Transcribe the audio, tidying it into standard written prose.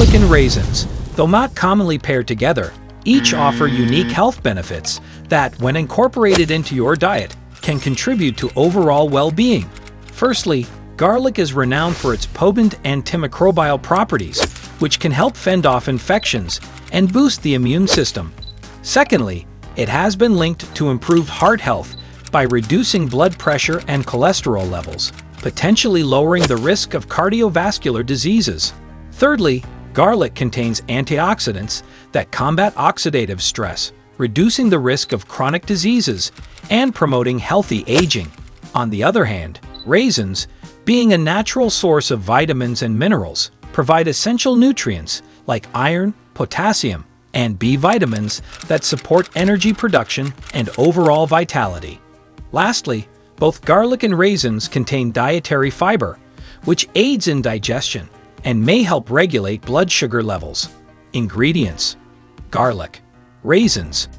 Garlic and raisins, though not commonly paired together, each offer unique health benefits that, when incorporated into your diet, can contribute to overall well-being. Firstly, garlic is renowned for its potent antimicrobial properties, which can help fend off infections and boost the immune system. Secondly, it has been linked to improved heart health by reducing blood pressure and cholesterol levels, potentially lowering the risk of cardiovascular diseases. Thirdly, garlic contains antioxidants that combat oxidative stress, reducing the risk of chronic diseases and promoting healthy aging. On the other hand, raisins, being a natural source of vitamins and minerals, provide essential nutrients like iron, potassium, and B vitamins that support energy production and overall vitality. Lastly, both garlic and raisins contain dietary fiber, which aids in digestion and may help regulate blood sugar levels. Ingredients: garlic, raisins,